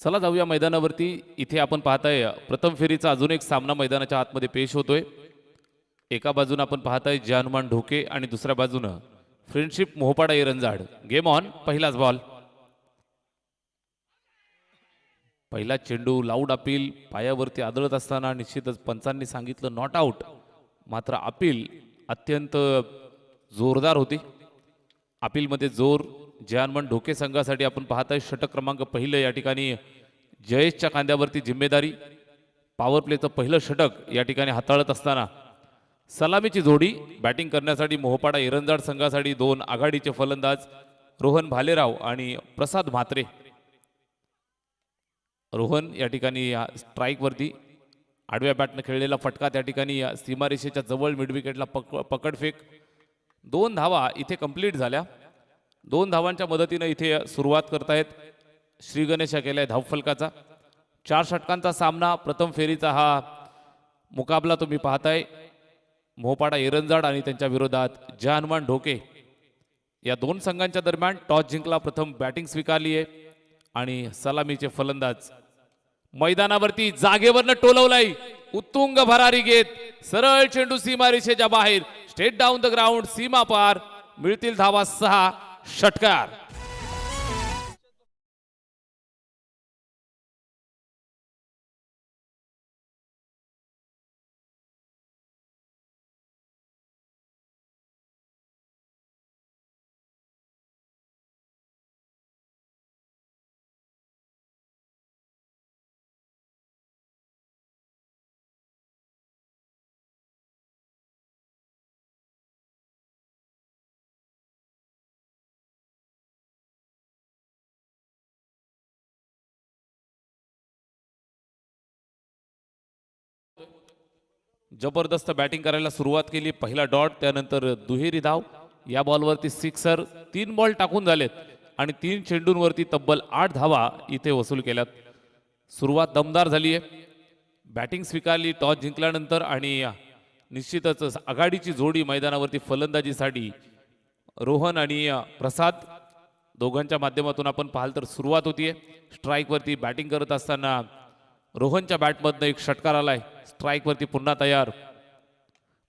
चला जाऊया मैदानावरती. इथे आपण पाहताय प्रथम फेरीचा अजून एक सामना मैदानाच्या आतमध्ये पेश होतोय. एका बाजूने आपण पाहताय जानमान ढोके आणि दुसऱ्या बाजूने friendship Mohpada Eranjad. Game on. पहिलाच बॉल. पहिला चेंडू लाऊड अपील पायावरती आदळत असताना निश्चितच पंचांनी सांगितलं नॉट आउट. मात्र अपील अत्यंत जोरदार होती. अपीलमध्ये जोर. जानमान ढोके संघासाठी आपण पाहताय षटक क्रमांक पहिलं या ठिकाणी जयेशच्या खांद्यावरती जिम्मेदारी. पॉवर प्लेचं पहिलं षटक या ठिकाणी हाताळत असताना सलामीची जोडी बॅटिंग करण्यासाठी मोहपाडा एरंजाड संघासाठी दोन आघाडीचे फलंदाज रोहन भालेराव आणि प्रसाद म्हात्रे. रोहन या ठिकाणी स्ट्राईक वरती आडव्या बॅटने खेळलेला फटका त्या ठिकाणी सीमारेषेच्या जवळ मिड विकेटला पकडफेक. 2 धावा इथे कंप्लीट झाल्या. 2 धावांच्या मदतीने इथे सुरुवात करतायत श्री गणेश केलाय धावफलकाचा. 4 षटकांचा सामना प्रथम फेरीचा हा मुकाबला तुम्ही पाहताय. मोहपाडा एरंजाड आणि त्यांच्या विरोधात जानमान ढोके या दोन संघांच्या दरम्यान टॉस जिंकला. प्रथम बॅटिंग स्वीकारली आहे आणि सलामीचे फलंदाज मैदानावरती जागेवरनं टोलवलाय. उत्तुंग भरारी घेत सरळ चेंडू सीमारेषेच्या बाहेर. Straight down the ground. सीमा पार. मिळतील धावा 6. षटकार. जबरदस्त बॅटिंग करायला सुरुवात केली. पहिला डॉट, त्यानंतर दुहेरी धाव. या बॉलवरती सिक्सर. 3 बॉल टाकून झालेत आणि 3 चेंडूंवरती तब्बल 8 धावा इथे वसूल केल्यात. सुरुवात दमदार झाली आहे. बॅटिंग स्वीकारली टॉस जिंकल्यानंतर आणि निश्चितच आघाडीची जोडी मैदानावरती फलंदाजीसाठी रोहन आणि प्रसाद दोघांच्या माध्यमातून आपण पाहाल तर सुरुवात होतीये. स्ट्राईक वरती बॅटिंग करत असताना रोहनच्या बॅटमधनं एक षटकार आलाय. स्ट्राईक वरती पुन्हा तयार.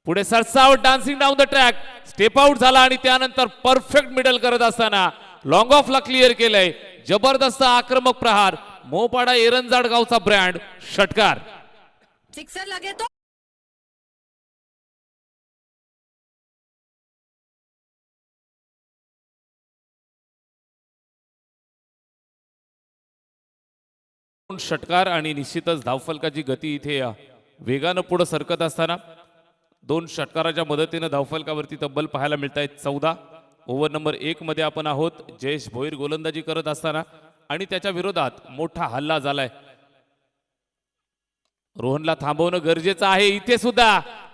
पुढे सरसावट dancing down the track. Step out झाला आणि त्यानंतर परफेक्ट मिडल करत असताना लॉंग ऑफला क्लिअर केलंय. जबरदस्त आक्रमक प्रहार. मोहपाडा एरंजाड गावचा ब्रँड. षटकार. सिक्सर लगे तो षटकार आणि निश्चितच धावफलकाची गती इथे वेगानं पुढे सरकत असताना 2 षटकाराच्या मदतीने धावफलकावरती तब्बल पाहायला मिळत आहेत 14. ओव्हर नंबर 1 मध्ये आपण आहोत. जयेश भोईर गोलंदाजी करत असताना आणि त्याच्या विरोधात मोठा हल्ला झालाय. रोहनला थांबवणं गरजेचं आहे.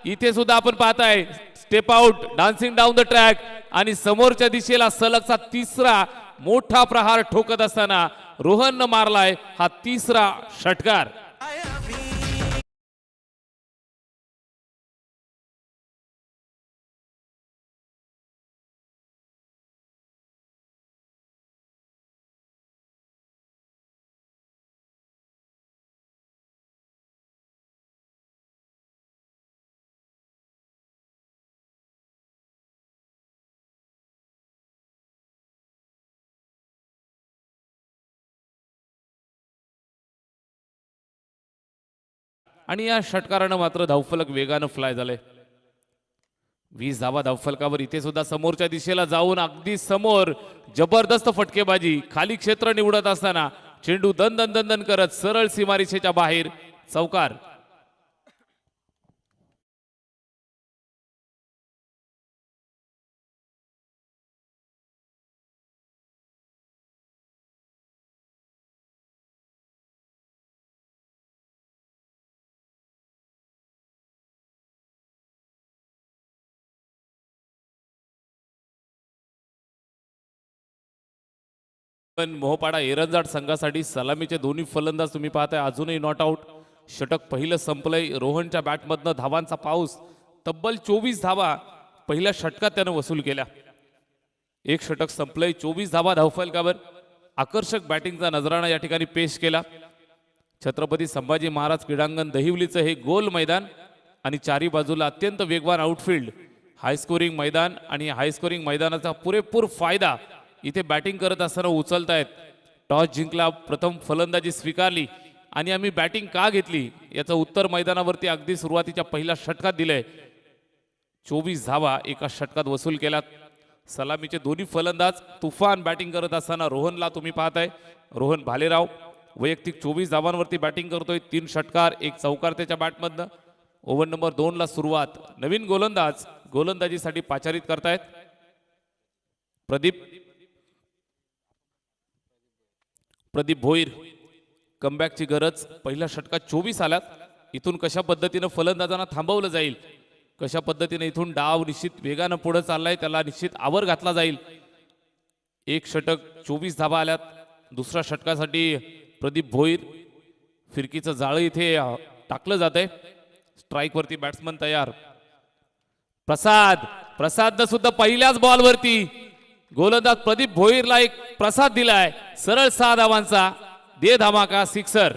इथे सुद्धा आपण पाहताय step out dancing down the track आणि समोरच्या दिशेला सलगचा 3रा मोठा प्रहार ठोकत असताना रोहननं मारलाय हा 3रा षटकार. आणि या षटकारानं मात्र धावफलक वेगानं फ्लाय झालंय. 20 धावा धावफलकावर. इथे सुद्धा समोरच्या दिशेला जाऊन अगदी समोर जबरदस्त फटकेबाजी. खाली क्षेत्र निवडत असताना चेंडू दन दन दन दन करत सरळ सीमारेषेच्या बाहेर. चौकार. पण मोहपाडा एरंजाड संघासाठी सलामीचे दोन्ही फलंदाज तुम्ही पाहताय अजूनही नॉट आउट. षटक पहिलं संपलंय. रोहनच्या बॅटमधनं धावांचा पाऊस. तब्बल 24 धावा पहिल्या षटकात त्यानं वसूल केल्या. एक षटक संपलंय. 24 धावा धावफलकावर. आकर्षक बॅटिंगचा नजराणा या ठिकाणी पेश केला. छत्रपती संभाजी महाराज क्रीडांगण दहिवलीचं हे गोल मैदान आणि चारी बाजूला अत्यंत वेगवान आउटफील्ड, हायस्कोरिंग मैदान आणि हायस्कोरिंग मैदानाचा पुरेपूर फायदा इथे बॅटिंग करत असताना उचलतायत. टॉस जिंकला, प्रथम फलंदाजी स्वीकारली आणि आम्ही बॅटिंग का घेतली याचं उत्तर मैदानावरती अगदी सुरुवातीच्या पहिल्या षटकात दिलंय. 24 धावा एका षटकात वसूल केल्यात. सलामीचे दोन्ही फलंदाज तुफान बॅटिंग करत असताना रोहनला तुम्ही पाहताय. रोहन भालेराव वैयक्तिक 24 धावांवरती बॅटिंग करतोय. 3 षटकार 1 चौकार त्याच्या बॅटमधनं. ओव्हर नंबर 2 ला सुरुवात. नवीन गोलंदाज गोलंदाजीसाठी पाचारित करतायत. प्रदीप भोईर. कमबॅकची गरज. पहिल्या षटकात 24 आल्यात. इथून कशा पद्धतीनं फलंदाजांना थांबवलं जाईल, कशा पद्धतीने इथून डाव निश्चित वेगानं पुढे चाललाय त्याला निश्चित आवर घातला जाईल. एक षटक 24 धावा आल्यात. दुसऱ्या षटकासाठी प्रदीप भोईर. फिरकीचं जाळं इथे टाकलं जातंय. स्ट्राईक वरती बॅट्समन तयार. प्रसादनं सुद्धा पहिल्याच बॉलवरती गोलंदाज प्रदीप भोईरला एक प्रसाद दिलाय. सरळ 6 धावांचा दे धमाका सिक्सर.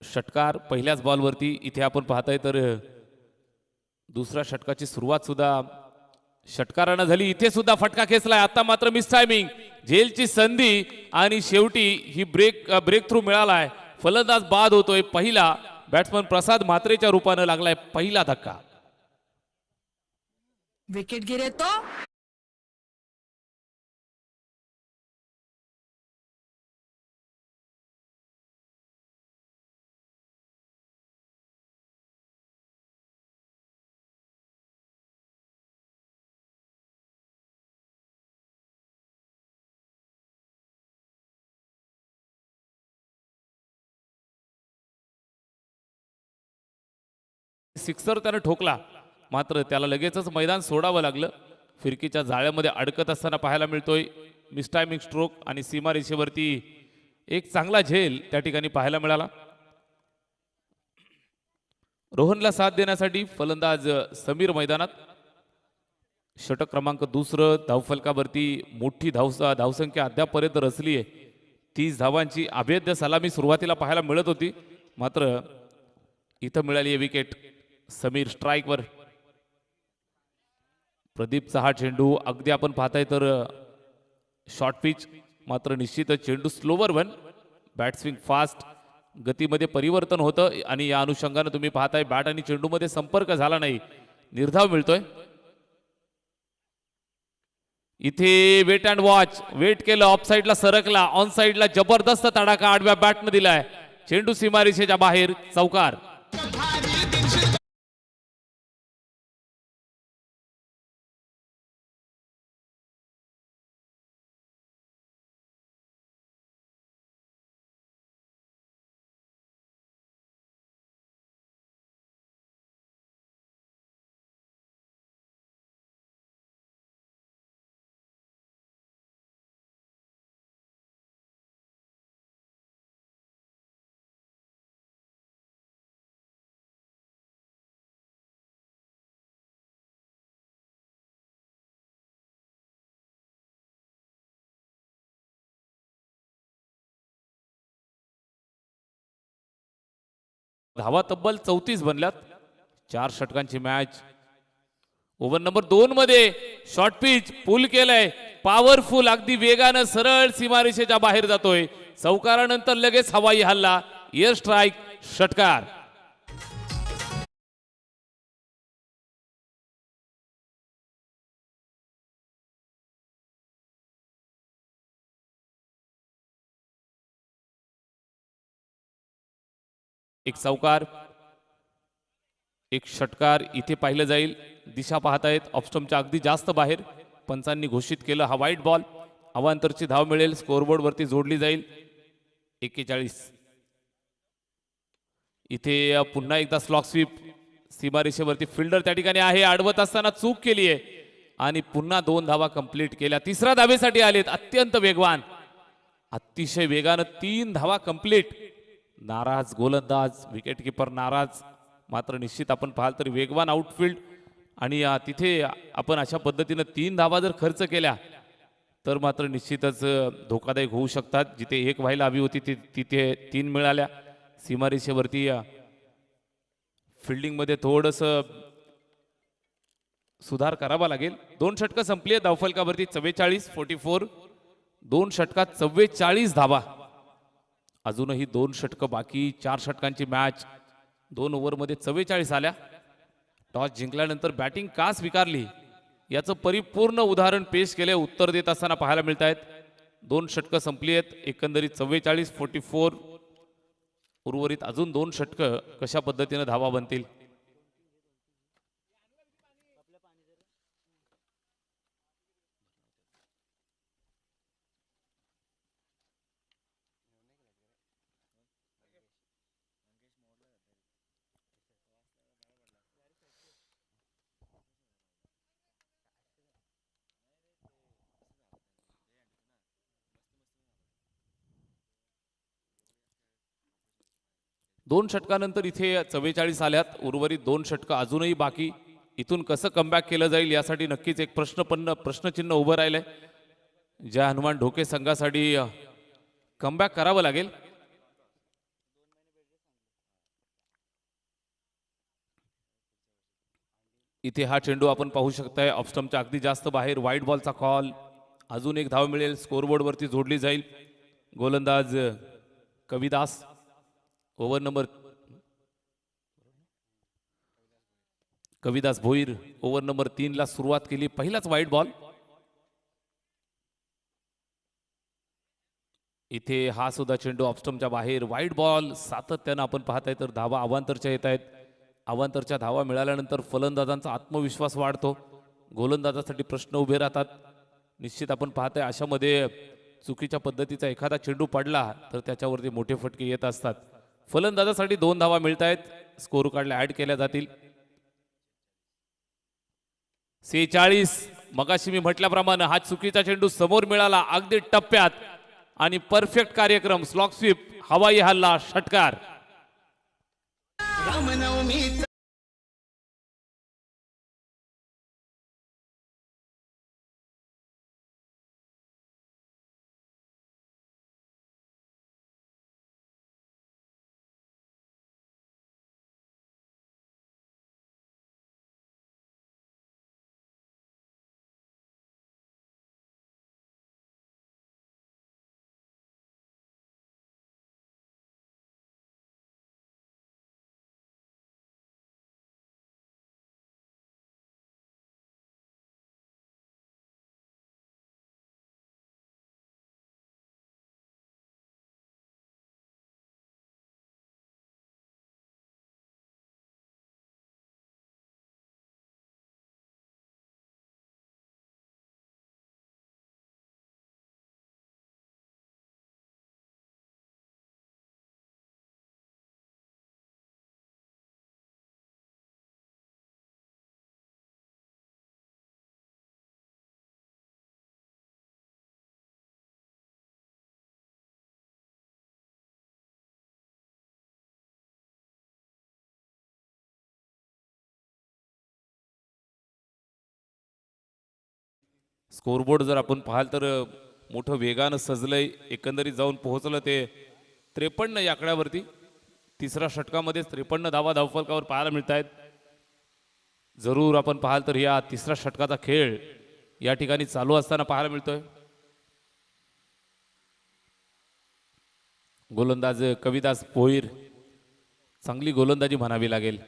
षटकार पहिल्याच बॉलवरती इथे आपण पाहताय. तर दुसऱ्या षटकाची सुरुवात सुद्धा षटकारानं झाली. इथे सुद्धा फटका खेचलाय. आता मात्र मिस टायमिंग, झेलची संधी आणि शेवटी ही ब्रेक थ्रू मिळालाय. फलंदाज बाद होतोय. पहिला बॅट्समन प्रसाद म्हात्रेच्या रूपानं लागलाय पहिला धक्का. विकेट गिरे तो सिक्सर त्यानं ठोकला, मात्र त्याला लगेचच मैदान सोडावं लागलं. फिरकीच्या जाळ्यामध्ये अडकत असताना पाहायला मिळतोय. मिसटायमिंग स्ट्रोक आणि सीमा रेषेवरती एक चांगला झेल त्या ठिकाणी पाहायला मिळाला. रोहनला साथ देण्यासाठी फलंदाज समीर मैदानात. षटक क्रमांक 2 धावफलकावरती मोठी धावसंख्या अद्यापर्यंत रचली आहे. 30 धावांची अभेद्य सलामी सुरुवातीला पाहायला मिळत होती, मात्र इथं मिळाली आहे विकेट. समीर स्ट्राईकवर. प्रदीपचा हा चेंडू अगदी आपण पाहताय तर शॉर्ट पिच, मात्र निश्चितच चेंडू slower one. Bat swing fast, गतीमध्ये परिवर्तन होतं आणि या अनुषंगाने तुम्ही पाहताय बॅट आणि चेंडूमध्ये संपर्क झाला नाही, निर्धाव मिळतोय. इथे वेट अँड वॉच. वेट केलं, ऑफ साईडला सरकला, ऑन साईडला जबरदस्त तडाखा आडव्या बॅटनं दिलाय. चेंडू सीमारेषेच्या बाहेर, चौकार. धावा तब्बल 34 बनल्यात. 4 षटकांची मॅच. ओव्हर नंबर 2 मध्ये शॉर्ट पिच पुल केलंय. पॉवरफुल, अगदी वेगानं सरळ सीमारेषेच्या बाहेर जातोय. चौकारानंतर लगेच हवाई हल्ला, एअर स्ट्राईक, षटकार. एक चौकार, एक षटकार इथे पाहिलं जाईल. दिशा पाहतायत ऑफस्टम्पच्या अगदी जास्त बाहेर. पंचांनी घोषित केलं हा वाईट बॉल. अवांतरची धाव मिळेल, स्कोरबोर्ड वरती जोडली जाईल. 41. इथे पुन्हा एकदा स्लॉक स्वीप. सीमारेषेवरती फिल्डर त्या ठिकाणी आहे, अडवत असताना चूक केली आहे आणि पुन्हा 2 धावा कंप्लीट केल्या. तिसऱ्या धावेसाठी आलेत, अत्यंत वेगवान, अतिशय वेगानं 3 धावा कंप्लीट. नाराज गोलंदाज, विकेट किपर नाराज. मात्र निश्चित आपण पाहाल तर वेगवान आउटफील्ड आणि तिथे आपण अशा पद्धतीनं 3 धावा जर खर्च केल्या तर मात्र निश्चितच धोकादायक होऊ शकतात. जिथे 1 व्हायला हवी होती तिथे 3 मिळाल्या. सीमारेषेवरती फिल्डिंगमध्ये थोडंसं सुधार करावा लागेल. 2 षटकं संपली आहेत धावफलकावरती, 44-44. 2 षटकात 44 धावा. अजूनही 2 षटकं बाकी, 4 षटकांची मॅच. 2 ओव्हरमध्ये 44 आल्या. टॉस जिंकल्यानंतर बॅटिंग का स्वीकारली याचं परिपूर्ण उदाहरण पेश केले उत्तर देत असताना पाहायला मिळत आहेत. 2 षटकं संपली आहेत, एकंदरीत 44-44. उर्वरित अजून 2 षटकं कशा पद्धतीनं धावा बनतील. दोन षटकानंतर इथे 44 आल्यात. उर्वरित 2 षटकं अजूनही बाकी. इथून कसं कमबॅक केलं जाईल यासाठी नक्कीच एक प्रश्नचिन्ह उभं राहिलंय. ज्या हनुमान ढोके संघासाठी कमबॅक करावं लागेल. इथे हा चेंडू आपण पाहू शकताय ऑफस्टमच्या अगदी जास्त बाहेर, वाईट बॉलचा कॉल. अजून एक धाव मिळेल, स्कोरबोर्डवरती जोडली जाईल. गोलंदाज Kavidas, over number Kavidas Bhoir over number 3 ला सुरुवात केली. पहिलाच वाईट बॉल. इथे हा सुद्धा चेंडू ऑफस्टमच्या बाहेर, वाईट बॉल. सातत्यानं आपण पाहताय तर धावा अवांतरच्या येत आहेत. अवांतरच्या धावा मिळाल्यानंतर फलंदाजांचा आत्मविश्वास वाढतो, गोलंदाजासाठी प्रश्न उभे राहतात. निश्चित आपण पाहताय अशामध्ये चुकीच्या पद्धतीचा एखादा चेंडू पडला तर त्याच्यावरती मोठे फटके येत असतात. फलंदाजासाठी 2 धावा मिळत आहेत, स्कोर कार्डला ऍड केल्या जातील. 46. मगाशी मी म्हटल्याप्रमाणे हा चुकीचा चेंडू समोर मिळाला अगदी टप्प्यात आणि परफेक्ट कार्यक्रम. स्लॉक स्वीप, हवाई हल्ला, षटकार. स्कोरबोर्ड जर आपण पाहाल तर मोठं वेगानं सजलंय. एकंदरीत जाऊन पोहोचलं ते 53 या आकड्यावरती. तिसऱ्या षटकामध्ये 53 धावा धावफलकावर पाहायला मिळत आहेत. जरूर आपण पाहाल तर या तिसऱ्या षटकाचा खेळ या ठिकाणी चालू असताना पाहायला मिळतोय. गोलंदाज कविदास भोईर, चांगली गोलंदाजी म्हणावी लागेल.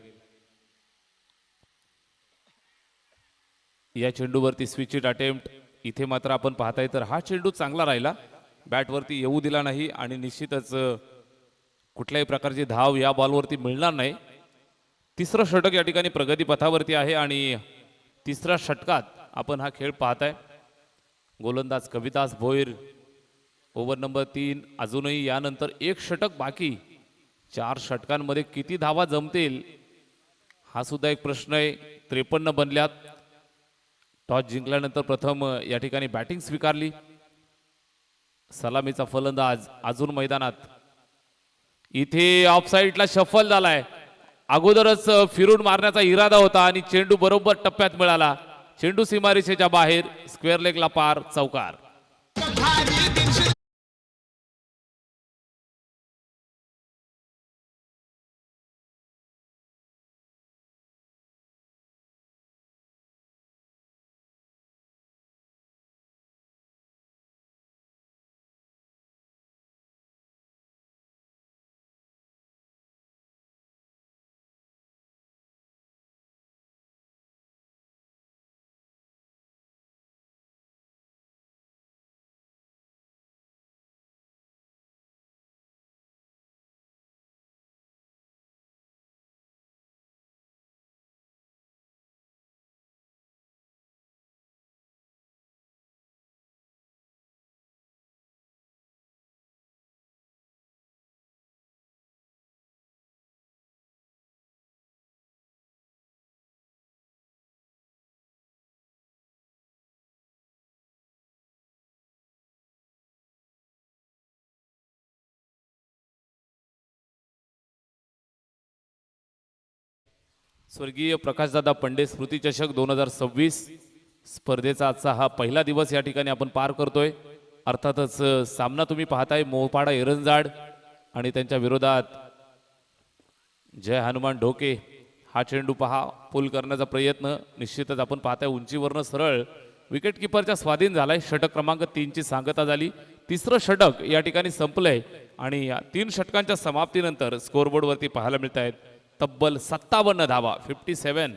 या चेंडूवरती स्विच इट अटेम्प्ट. इथे मात्र आपण पाहताय तर हा चेंडू चांगला राहिला, बॅटवरती येऊ दिला नाही आणि निश्चितच कुठल्याही प्रकारची धाव या बॉलवरती मिळणार नाही. तिसरं षटक या ठिकाणी प्रगती पथावरती आहे आणि तिसऱ्या षटकात आपण हा खेळ पाहताय. गोलंदाज कविदास भोईर, ओव्हर नंबर 3. अजूनही यानंतर 1 षटक बाकी. 4 षटकांमध्ये किती धावा जमतील हा सुद्धा एक प्रश्न आहे. 53 बनल्यात. टॉस जिंकल्यानंतर प्रथम या ठिकाणी बॅटिंग स्वीकारली. सलामीचा फलंदाज अजून मैदानात. इथे ऑफसाईडला शफल झालाय. अगोदरच फिरून मारण्याचा इरादा होता आणि चेंडू बरोबर टप्प्यात मिळाला. चेंडू सीमारेषेच्या बाहेर, स्क्वेअर लेगला पार, चौकार. स्वर्गीय प्रकाशदादा पंडे स्मृती चषक 2026 स्पर्धेचा आजचा हा पहिला दिवस या ठिकाणी आपण पार करतोय. अर्थातच सामना तुम्ही पाहताय मोहपाडा एरंजाड आणि त्यांच्या विरोधात जय हनुमान ढोके. हा चेंडू पहा, पुल करण्याचा प्रयत्न निश्चितच आपण पाहताय उंचीवरनं सरळ विकेट किपरच्या स्वाधीन झालाय. षटक क्रमांक 3 ची सांगता झाली. तिसरं षटक या ठिकाणी संपलंय आणि या 3 षटकांच्या समाप्तीनंतर स्कोरबोर्डवरती पाहायला मिळत आहेत तब्बल 57 धावा, 57.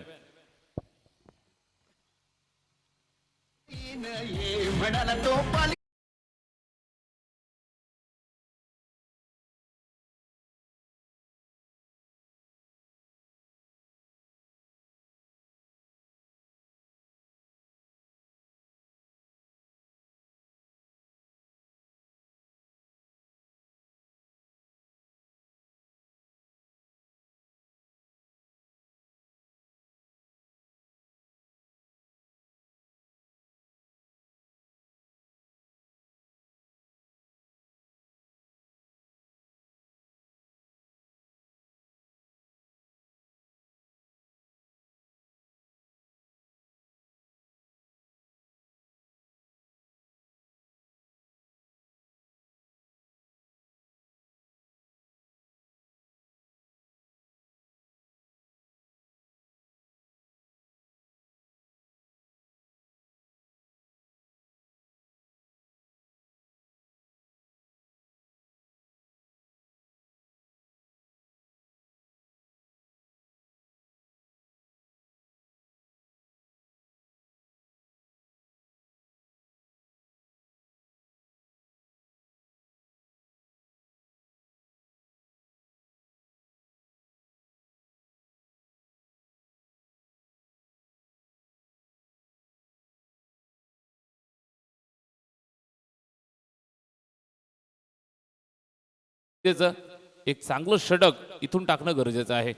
एक चांगलं षटक इथून टाकणं गरजेचं आहे.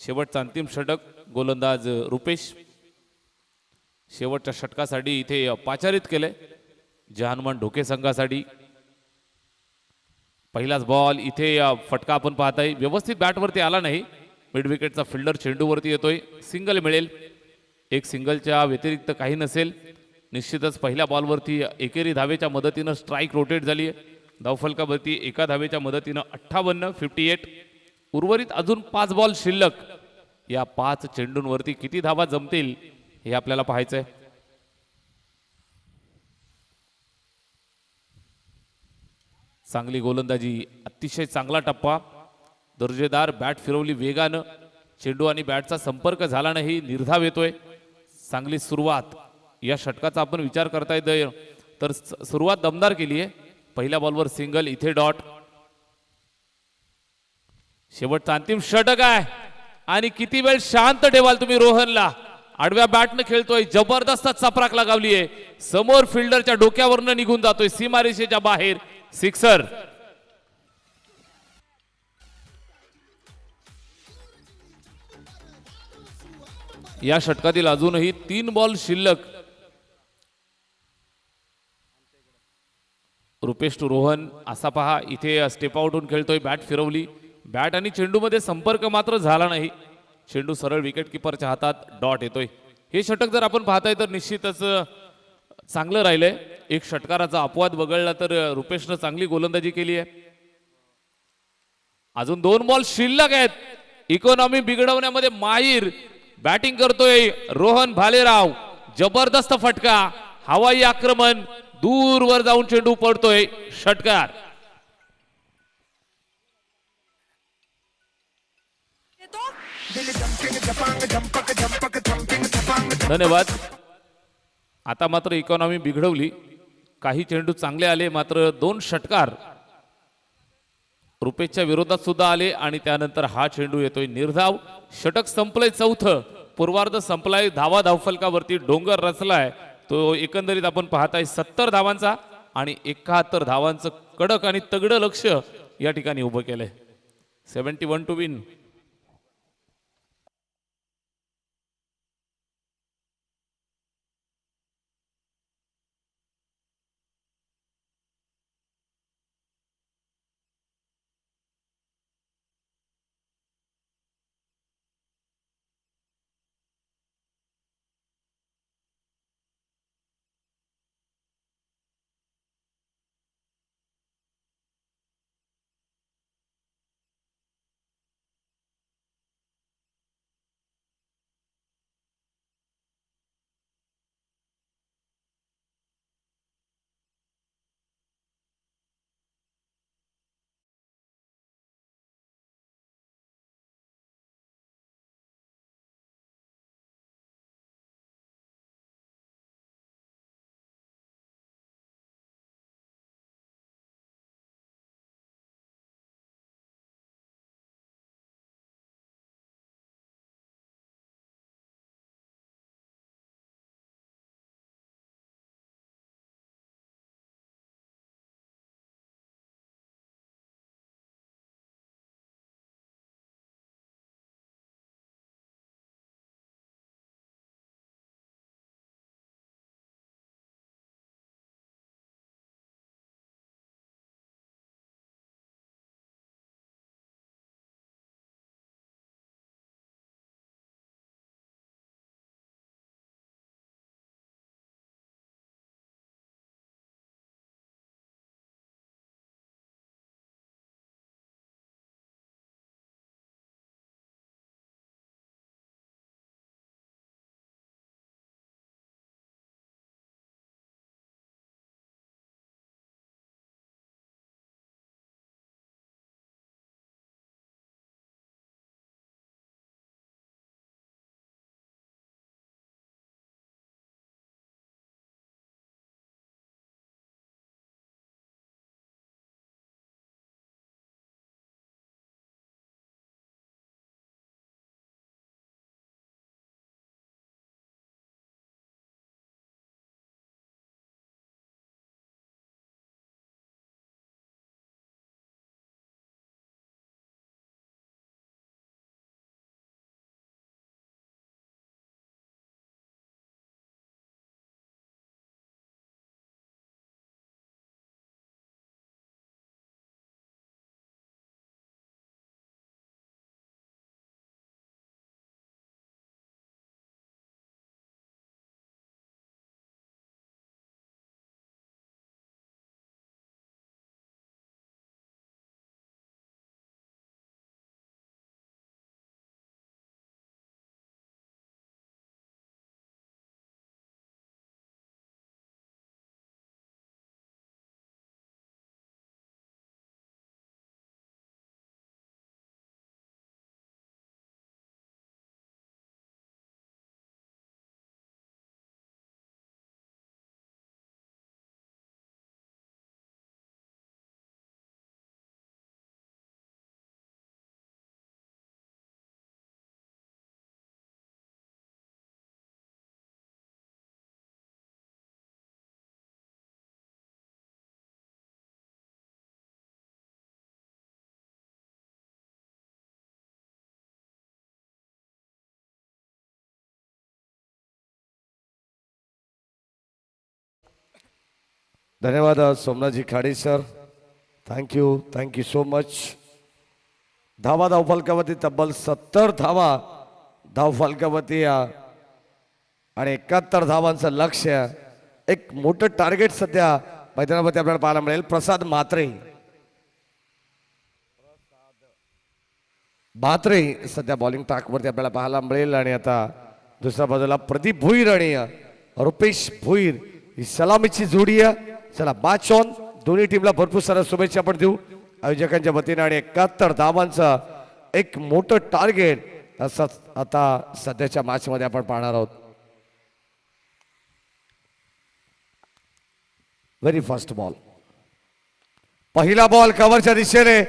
शेवटचा अंतिम षटक गोलंदाज रुपेश शेवटच्या षटकासाठी इथे पाचारित केले. जय हनुमान ढोके संघासाठी पहिलाच बॉल. इथे फटका आपण पाहताय व्यवस्थित बॅटवरती आला नाही. मिड विकेटचा फिल्डर चेंडूवरती येतोय. सिंगल मिळेल. एक सिंगलच्या व्यतिरिक्त काही नसेल. निश्चितच पहिल्या बॉलवरती एकेरी धावेच्या मदतीनं स्ट्राईक रोटेट झाली आहे. धावफलकावरती एका धावेच्या मदतीनं 58, 58. उर्वरित अजून 5 बॉल शिल्लक. या 5 चेंडूंवरती किती धावा जमतील हे आपल्याला पाहायचंय. चांगली गोलंदाजी, अतिशय चांगला टप्पा, दर्जेदार बॅट फिरवली वेगानं. चेंडू आणि बॅटचा संपर्क झाला नाही, निर्धाव येतोय. चांगली सुरुवात या षटकाचा आपण विचार करताय तर सुरुवात दमदार केली आहे. पहिल्या बॉलवर सिंगल, इथे डॉट. शेवटचा अंतिम षटक आहे आणि किती वेळ शांत ठेवाल तुम्ही रोहनला. आडव्या बॅटनं खेळतोय, जबरदस्त चपराक लगावली आहे. समोर फिल्डरच्या डोक्यावरनं निघून जातोय सीमारेषेच्या बाहेर, सिक्सर. या षटकातील अजूनही 3 बॉल शिल्लक. रुपेश टू रोहन असा पहा इथे स्टेप आउटहून खेळतोय. बॅट फिरवली, बॅट आणि चेंडूमध्ये संपर्क मात्र झाला नाही. चेंडू सरळ विकेट किपरच्या हातात. डॉट येतोय. हे षटक जर आपण पाहताय तर निश्चितच चांगलं राहिलंय. एक षटकाराचा अपवाद वगळला तर रुपेशनं चांगली गोलंदाजी केली आहे. अजून 2 बॉल शिल्लक आहेत. इकॉनॉमी बिघडवण्यामध्ये माहीर बॅटिंग करतोय रोहन भालेराव. जबरदस्त फटका, हवाई आक्रमण, दूरवर जाऊन चेंडू पडतोय. षटकार. ये तो धन्यवाद. आता मात्र इकॉनॉमी बिघडवली. काही चेंडू चांगले आले मात्र 2 षटकार रुपेशच्या विरोधात सुद्धा आले आणि त्यानंतर हा चेंडू येतोय निर्धाव. षटक संपलंय 4थं. पूर्वार्ध संपलाय. धावा धावफलकावरती डोंगर रचलाय. तो एकंदरीत आपण पाहताय 70 धावांचा आणि 71 धावांचं कडक आणि तगडं लक्ष या ठिकाणी उभं केलंय. 71 टू विन. धन्यवाद Somnathji Khade sir. Thank you so much. धावा धावफलकावरती तब्बल 70 धावा धावफलकावरती आणि 71 धावांचं लक्ष्य. एक मोठं टार्गेट सध्या मैदानावरती आपल्याला पाहायला मिळेल. प्रसाद म्हात्रे सध्या बॉलिंग ट्रॅकवरती आपल्याला पाहायला मिळेल. आणि आता दुसऱ्या बाजूला प्रदीप भोईर आणि रुपेश भोईर ही सलामीची जोडी आहे. चला मॅच ऑन. दोन्ही टीमला भरपूर साऱ्या शुभेच्छा आपण देऊ आयोजकांच्या वतीने. आणि 71 धावांचं एक मोठं टार्गेट असंच आता सध्याच्या मॅच मध्ये आपण पाहणार आहोत. Very first ball. पहिला बॉल कव्हरच्या दिशेने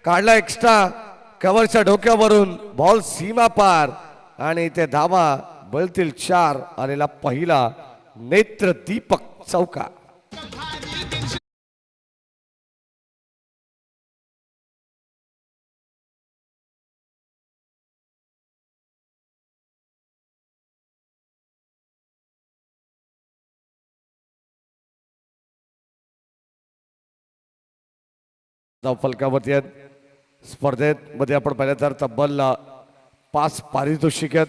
काढला एक्स्ट्रा. कव्हरच्या डोक्यावरून बॉल सीमा पार आणि ते धावा बळतील 4. आलेला पहिला नेत्र दीपक चौका. फलकावरती स्पर्धेत मध्ये आपण पाहिलं तर तब्बल 5 पारितोषिक आहेत.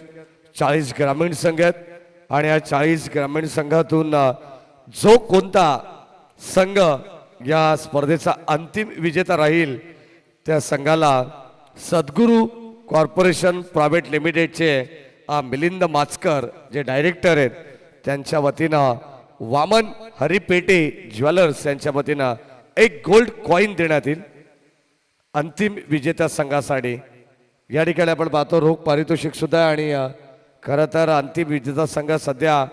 40 ग्रामीण संघ आहेत. आणि या 40 ग्रामीण संघातून जो कोणता संघ या स्पर्धेचा अंतिम विजेता राहील त्या संघाला सद्गुरू कॉर्पोरेशन प्रायव्हेट लिमिटेडचे मिलिंद माचकर जे डायरेक्टर आहेत त्यांच्या वतीनं वामन हरिपेटे ज्वेलर्स यांच्या वतीनं एक गोल्ड कॉइन देण्यात येईल अंतिम विजेत्या संघासाठी. या ठिकाणी आपण पाहतो रोख पारितोषिक सुद्धा. आणि खरं तर अंतिम विजेता संघ सध्या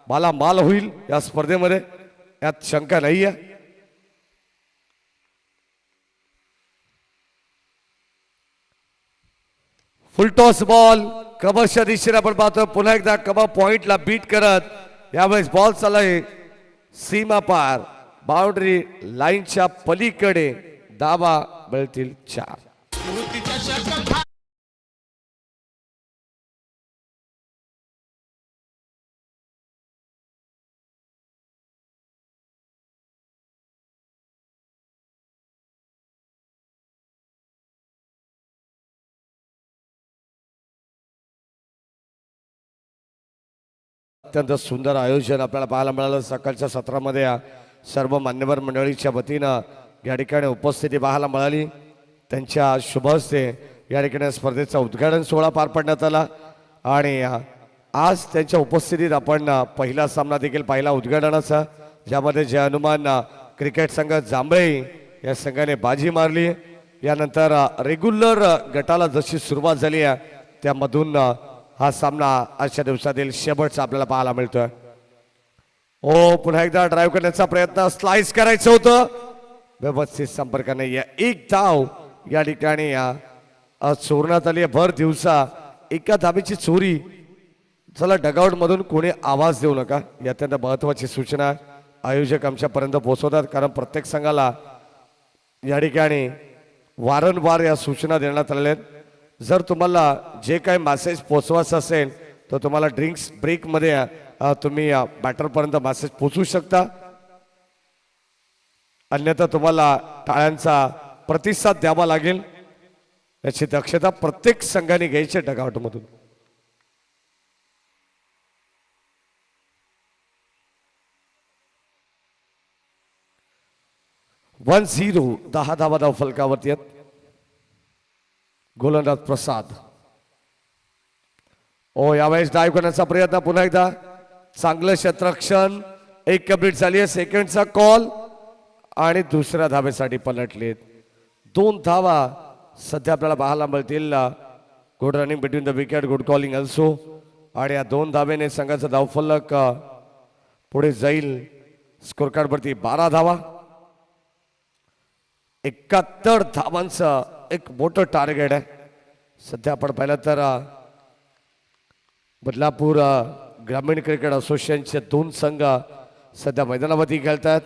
मालामाल होईल या स्पर्धेमध्ये, यात शंका नाही आहे. फुल टॉस बॉल कबरच्या दिशेने आपण पाहतो. पुन्हा एकदा कबर पॉइंटला बीट करत यावेळेस बॉल चाललाय सीमा पार. बाउंड्री लाईनच्या पलीकडे. धावा मिळतील 4. अत्यंत सुंदर आयोजन आपल्याला पाहायला मिळालं सकाळच्या सत्रामध्ये. सर्व मान्यवर मंडळीच्या वतीनं या ठिकाणी उपस्थिती पाहायला मिळाली. त्यांच्या शुभ हस्ते या ठिकाणी स्पर्धेचा उद्घाटन सोहळा पार पडण्यात आला. आणि आज त्यांच्या उपस्थितीत आपण पहिला सामना देखील पाहिला उद्घाटनाचा, ज्यामध्ये जय हनुमान क्रिकेट संघ जांभळे या संघाने बाजी मारली. यानंतर रेग्युलर गटाला जशी सुरुवात झाली आहे त्यामधून हा सामना आजच्या दिवसातील शेवटचा आपल्याला पाहायला मिळतोय. ओ पुन्हा एकदा ड्राईव्ह करण्याचा प्रयत्न, स्लाइस करायचं होतं, व्यवस्थित संपर्क नाही. एक धाव या ठिकाणी चोरण्यात आली. भर दिवसा एका धावेची चोरी. चला डगआउट मधून कोणी आवाज देऊ नका, ही अत्यंत महत्वाची सूचना आयोजक आमच्यापर्यंत पोहोचवतात. कारण प्रत्येक संघाला या ठिकाणी वारंवार या सूचना देण्यात आलेल्या आहेत. जर तुम्हाला जे काही मेसेज पोहोचवायचं असेल तर तुम्हाला ड्रिंक्स ब्रेकमध्ये तुम्ही बॅटरपर्यंत मेसेज पोहोचवू शकता. अन्यथा तुम्हाला टाळ्यांचा प्रतिसाद द्यावा लागेल. याची दक्षता प्रत्येक संघाने घ्यायची डगआउटमधून. वन 0 10 धावा धाव फलकावरती आहेत. गोलंदाज प्रसाद. ओ यावेळेस डाईव्ह करण्याचा प्रयत्न. पुन्हा एकदा चांगलं क्षेत्ररक्षण. एक कंप्लीट झाली आहे. सेकंडचा कॉल आणि दुसऱ्या धावेसाठी पलटलेत. 2 धावा सध्या आपल्याला पाहायला मिळतील. Good running between the wicket, good calling also. आणि या 2 धावेने संघाचा धावफलक पुढे जाईल. स्कोर कार्ड वरती 12 धावा. 71 धावांचं एक मोठं टार्गेट आहे. सध्या आपण पाहिलं तर बदलापूर ग्रामीण क्रिकेट असोसिएशनचे 2 संघ सध्या मैदानावरती खेळतात.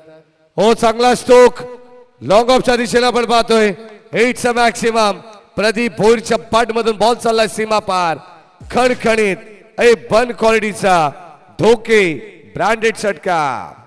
हो चांगला स्ट्रोक लॉंग ऑफच्या दिशेने आपण पाहतोय. It's a maximum. प्रदीप भोईरच्या पाठ मधून बॉल चाललाय सीमा पार. खणखणीत बन क्वालिटीचा धोके ब्रँडेड षटकार.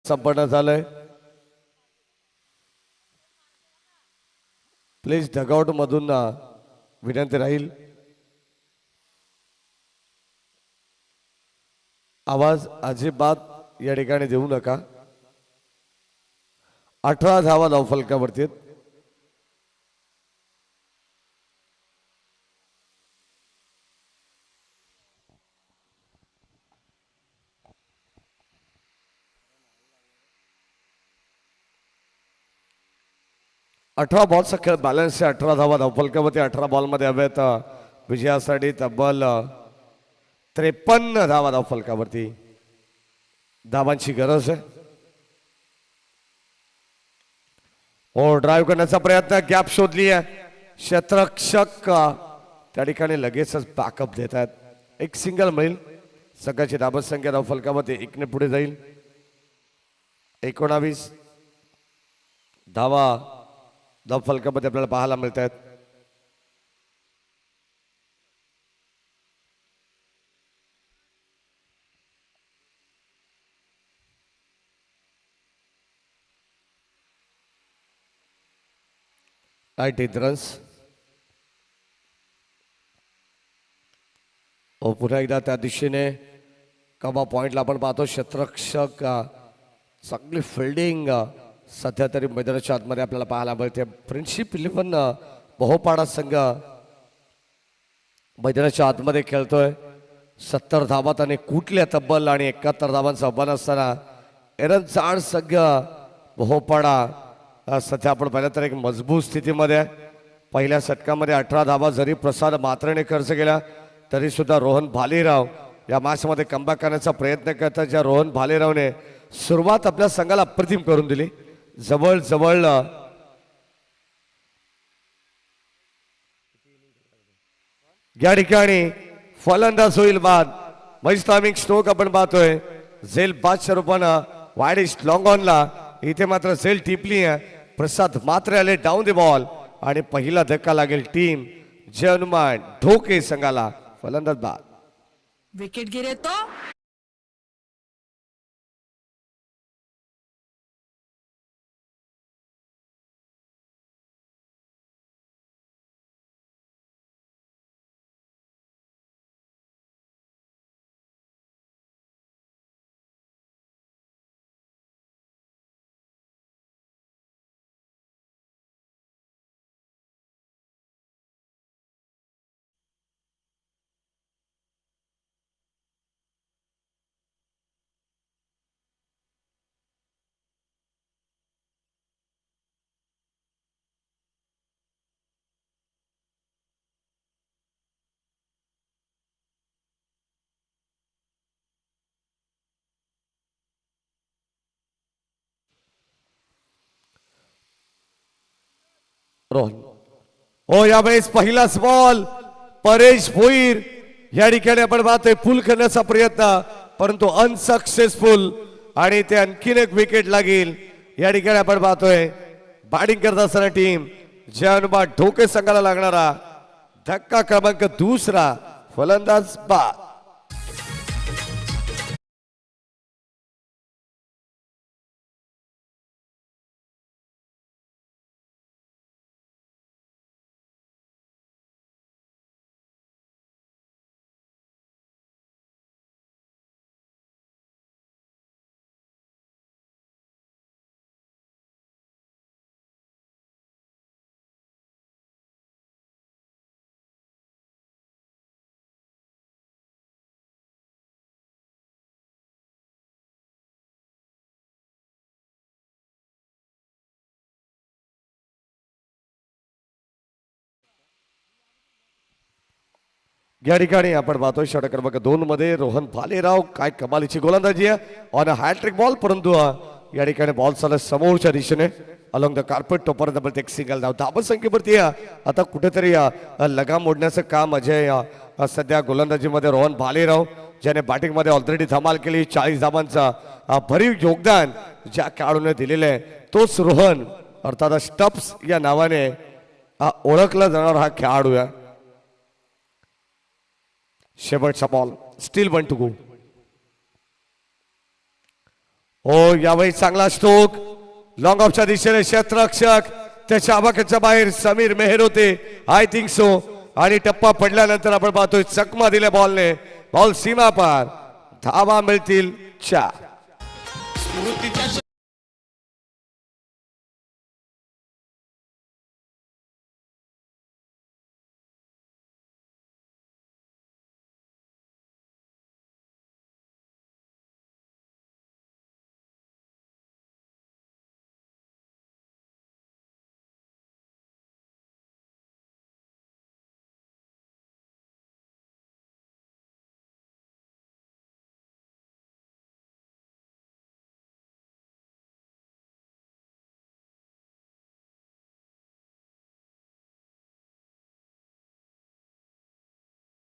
संपन्न झालंय. प्लीज डगआउट मधून विनंती राहील. आवाज अजिबात या ठिकाणी देऊ नका. 18 धावा धावफलकावरती आहेत. अठरा बॉलचा खेळ बॅलन्स आहे. 18 धावा धावफलकावरती 18 बॉलमध्ये हव्यात विजयासाठी तब्बल 53 धावा धावफलकावरती. धावांची गरज आहे. ओ ड्राईव्ह करण्याचा प्रयत्न, गॅप शोधली आहे. क्षेत्ररक्षक त्या ठिकाणी लगेचच बॅकअप देत आहेत. एक सिंगल मिळेल. संघाची धाबत संख्या धावफलकावरती 1 ने पुढे जाईल. 19 धावा धावफलकामध्ये आपल्याला पाहायला मिळत आहेत. रन्स. पुन्हा एकदा त्या दिशेने कबा पॉइंटला आपण पाहतो. क्षेत्ररक्षक चांगली फिल्डिंग सध्या तरी मैदानाच्या आतमध्ये आपल्याला पाहायला मिळते. फ्रेंडशिप 11 बहुपाडा संघ मैदानाच्या आतमध्ये खेळतोय. 70 धावात आणि कुठल्या तब्बल आणि 71 धावांचं आव्हान असताना एरनचाड संघ बहुपाडा सध्या आपण पाहिलं तर एक मजबूत स्थितीमध्ये आहे. पहिल्या षटकामध्ये 18 धावा जरी प्रसाद मात्रेने खर्च केला तरी सुद्धा रोहन भालेराव या मॅचमध्ये कमबॅक करण्याचा प्रयत्न करतात. ज्या रोहन भालेरावने सुरुवात आपल्या संघाला अप्रतिम करून दिली. जवळ जवळ या ठिकाणी फलंदाज होईल बाद. मस्त टायमिंग स्ट्रोक आपण पाहतोय. झेल बादच्या रूपानं वाईड इस्ट लॉंग ऑनला. इथे मात्र झेल टिपली आहे. प्रसाद मात्रे आले डाऊन द बॉल आणि पहिला धक्का लागेल टीम जय हनुमान ढोके संघाला. फलंदाज बाद. विकेट गिरे तो रोहन. हो यावेळेस पहिलाच बॉल. परेश भोईर या ठिकाणी आपण पाहतोय पुल करण्याचा प्रयत्न परंतु अनसक्सेसफुल आणि ते आणखीन एक विकेट लागेल. या ठिकाणी आपण पाहतोय बॅटिंग करत असताना टीम जय हनुमान ढोके संघाला लागणारा धक्का क्रमांक 2. फलंदाज बाद. या ठिकाणी आपण पाहतोय षटक क्रमांक 2 मध्ये रोहन भालेराव काय कमालीची गोलंदाजी आहे ऑन अ हॅट्रिक बॉल. परंतु या ठिकाणी बॉल चालत समोरच्या दिशेने along the carpet topper double एक सिंगल धाव. धावत संख्येवरती आता कुठेतरी लगाम मोडण्याचं काम अजय सध्या गोलंदाजीमध्ये रोहन भालेराव ज्याने बॅटिंग मध्ये ऑलरेडी धमाल केली. 40 धावांचा भरीव योगदान ज्या खेळाडूने दिलेलं आहे तोच रोहन अर्थात स्टप्स या नावाने ओळखला जाणारा हा खेळाडू आहे. शेवटचा बॉल. Steel 1 to go. हो यावेळी चांगला स्ट्रोक लॉंग ऑफच्या दिशेने क्षेत्ररक्षक त्याच्या आवाक्याच्या बाहेर समीर मेहर होते आय थिंक सो आणि टप्पा पडल्यानंतर आपण पाहतोय चकमा दिल्या बॉलने बॉल सीमा पार धावा मिळतील 4.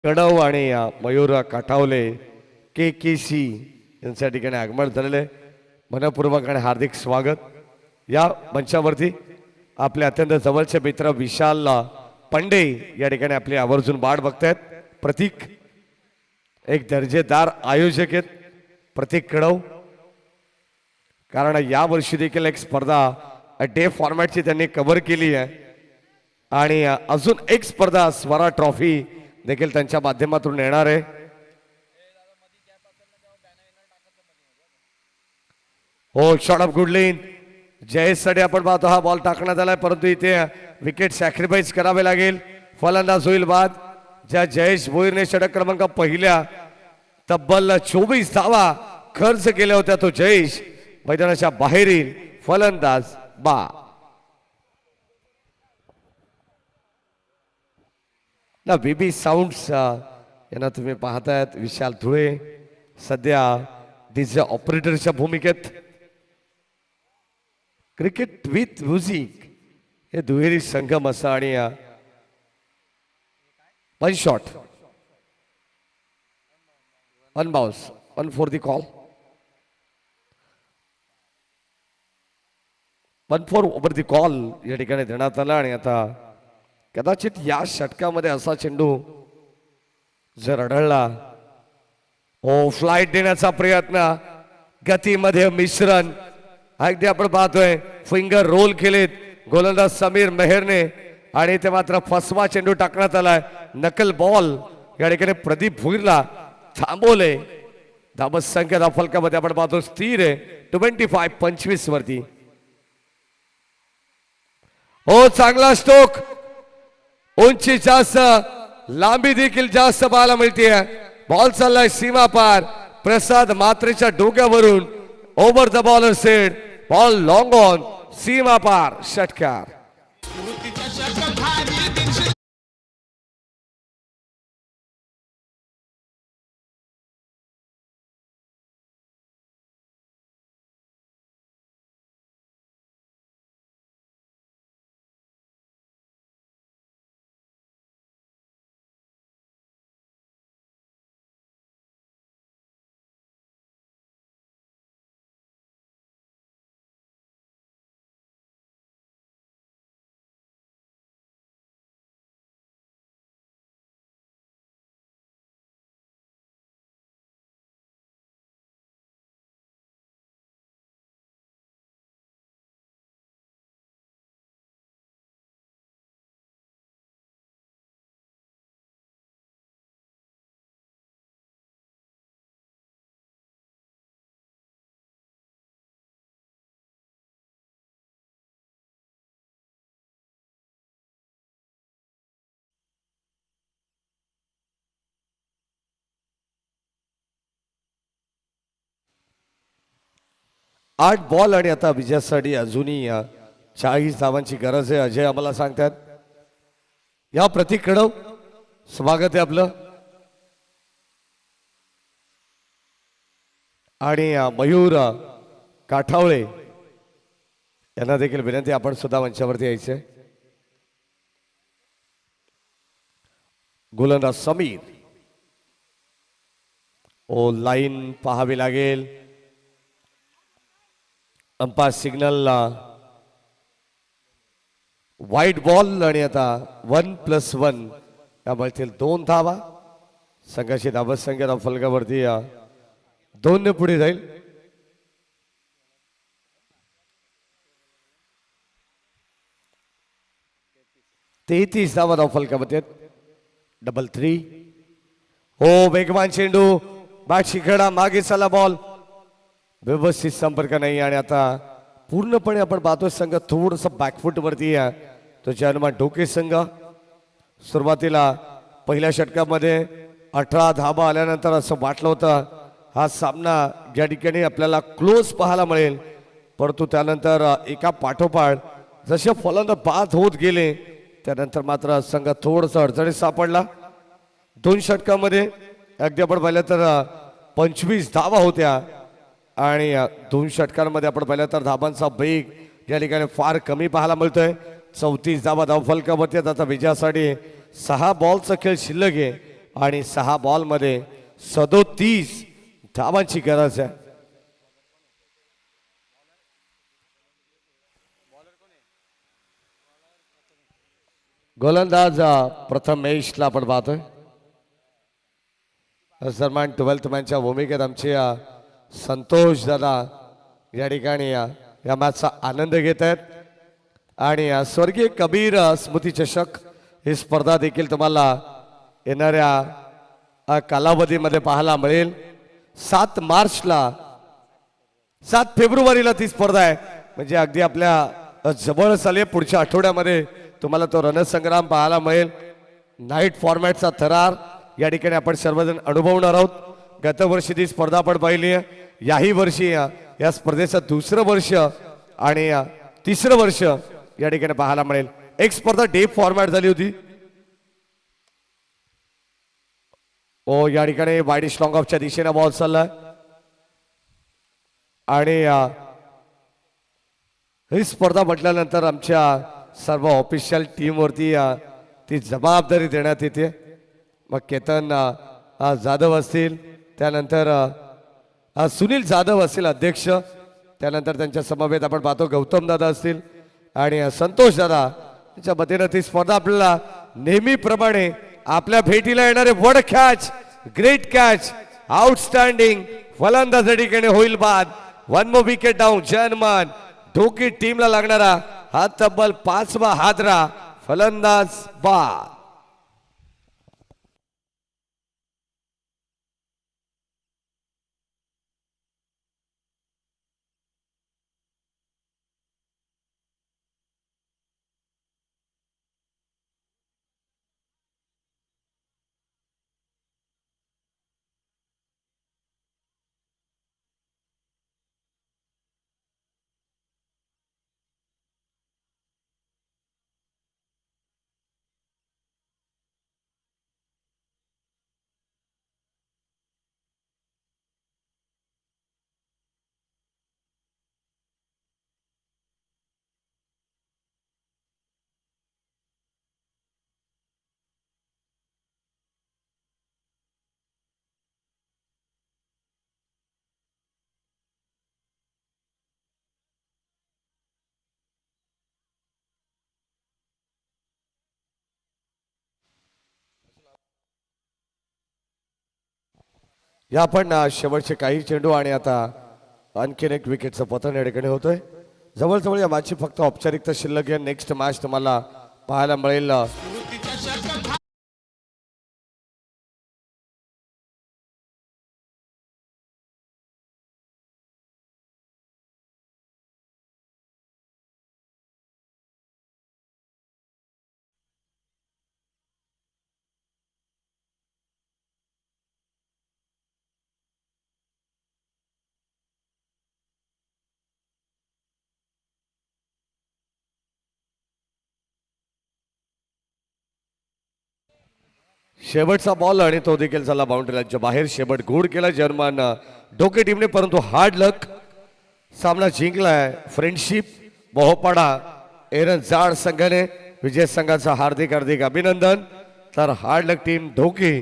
कडव आणि मयूर काठावले KKC यांच्या ठिकाणी आगमन झालेले मनपूर्वक आणि हार्दिक स्वागत. या मंचावरती आपले अत्यंत जवळचे मित्र विशाल पंडे या ठिकाणी आपली आवर्जून वाट बघतायत. प्रतीक एक दर्जेदार आयोजक आहेत प्रतीक कडव, कारण या वर्षी देखील एक स्पर्धा डे फॉर्मॅटची त्यांनी कव्हर केली आहे आणि अजून एक स्पर्धा स्वरा ट्रॉफी देखील त्यांच्या माध्यमातून येणार आहे. हो शॉट ऑफ गुड लेन जयेशसाठी आपण पाहतो हा बॉल टाकण्यात आलाय, परंतु इथे विकेट सॅक्रिफाईस करावे लागेल. फलंदाज होईल बाद. ज्या जयेश भोईरने षटक क्रमांक पहिल्या तब्बल 24 धावा खर्च केल्या होत्या तो जयेश मैदानाच्या बाहेरील फलंदाज बा. ना बीबी साऊंड्स यांना तुम्ही पाहतायत विशाल धुळे सध्या डीजे ऑपरेटरच्या भूमिकेत. क्रिकेट विथ म्युझिक हे दुहेरी संगम असा आणि 1 shot 1 bounce 1 for the call 1 for over the call या ठिकाणी देण्यात आला. आणि आता कदाचित या षटकामध्ये असा चेंडू जर आढळला, ओ फ्लाइट देण्याचा प्रयत्न गतीमध्ये मिश्रण अगदी आपण पाहतोय फिंगर रोल केलेत गोलंदाज समीर मेहरने आणि ते मात्र फसवा चेंडू टाकण्यात आलाय. नकल बॉल या ठिकाणी प्रदीप भुईरला थांबवले. धाबत संख्या फलकामध्ये आपण पाहतो स्थिर आहे 25 वरती. हो चांगला स्ट्रोक, उंची जास्त लांबी देखील जास्त पाहायला मिळते. बॉल चाललाय सीमा पार प्रसाद मात्रेच्या डोक्यावरून over the bowler set ball long on सीमा पार षटकार. आठ बॉल आणि आता विजयासाठी अजूनही 40 धावांची गरज आहे अजय आम्हाला सांगतात. या प्रतीक कडव स्वागत आहे आपलं. आणि मयूर काठावळे यांना देखील विनंती आपण सुद्धा मंचावरती यायचे. गोलंदाज समीर ओ लाईन पाहावी लागेल. अंपायर सिग्नल व्हाईट बॉल आणि आता 1+1 यामुळे 2 धावा. संघाची धावत संख्या फलकावरती 2 ने पुढे जाईल. 33 धावा धावफलकामध्ये डबल 3. हो वेगवान चेंडू बॅट शिखडा मागे चला बॉल व्यवस्थित संपर्क नाही आणि आता पूर्णपणे आपण पाहतोय संघ थोडस बॅकफूट वरती आहे तो हनुमान ढोके संघ. सुरुवातीला पहिल्या षटकामध्ये 18 धाबा आल्यानंतर असं वाटलं होतं हा सामना या ठिकाणी आपल्याला क्लोज पाहायला मिळेल, परंतु त्यानंतर एका पाठोपाठ जसे फलंदाज बाद होत गेले त्यानंतर मात्र संघ थोडस अडचणीत सापडला. 2 षटकामध्ये अगदी आपण पाहिलं तर 25 धावा होत्या आणि 2 षटकांमध्ये आपण पाहिलं तर धाबांचा वेग या ठिकाणी फार कमी पाहायला मिळतोय. 34 धावा धावफलकावरती आता विजयासाठी 6 बॉलचा खेळ शिल्लक आहे आणि 6 बॉलमध्ये 37 धावांची गरज आहे. गोलंदाज प्रथमेशला आपण पाहतोय. सन्मान 12th मॅनच्या भूमिकेत आमचे संतोष दादा या ठिकाणी या मॅचचा आनंद घेत आहेत आणि स्वर्गीय कबीर स्मृती चषक ही स्पर्धा देखील तुम्हाला येणाऱ्या कालावधीमध्ये पाहायला मिळेल. 7 मार्चला 7 फेब्रुवारीला ती स्पर्धा आहे म्हणजे अगदी आपल्या जवळच आली. पुढच्या आठवड्यामध्ये तुम्हाला तो रणसंग्राम पाहायला मिळेल. नाईट फॉर्मॅटचा थरार या ठिकाणी आपण सर्वजण अनुभवणार आहोत. गत वर्षी ती स्पर्धा आपण पाहिली आहे. याही वर्षी या स्पर्धेचं 2रं वर्ष आणि 3रं वर्ष या ठिकाणी पाहायला मिळेल. एक स्पर्धा डे फॉर्मॅट झाली होती. ओ या ठिकाणी वाईड स्लॉंग ऑफच्या दिशेने बॉल चाललाय आणि ही स्पर्धा म्हटल्यानंतर आमच्या सर्व ऑफिशियल टीम वरती ती जबाबदारी देण्यात येते. मग केतन जाधव असतील, त्यानंतर सुनील जाधव असतील अध्यक्ष, त्यानंतर त्यांच्या समवेत आपण पाहतो गौतम दादा असतील आणि संतोष दादा यांच्या वतीनं ती स्पर्धा आपल्याला नेहमीप्रमाणे आपल्या भेटीला येणारे वड कॅच, ग्रेट कॅच, आउटस्टँडिंग फलंदाज या ठिकाणी होईल बाद. 1 मोर विकेट डाऊन. जनमान ढोकी टीमला लागणारा हा तब्बल 5वा हादरा फलंदाज बाद. या पण शेवटचे काही चेंडू आणि आता आणखीन एक विकेटचं पतन या ठिकाणी होतोय. जवळजवळ या मॅचची फक्त औपचारिकता शिल्लक आहे. नेक्स्ट मॅच तुम्हाला पाहायला मिळेल शेवटचा बॉल आणि तो देखील झाला बाउंड्रीच्या बाहेर. शेवट गोड केला जर्मन ढोके टीमने, परंतु हार्ड लक सामना जिंकलाय. फ्रेंडशिप मोहपाडा एरन जाड संघाने विजय संघाचा हार्दिक हार्दिक अभिनंदन. तर हार्ड लक टीम ढोके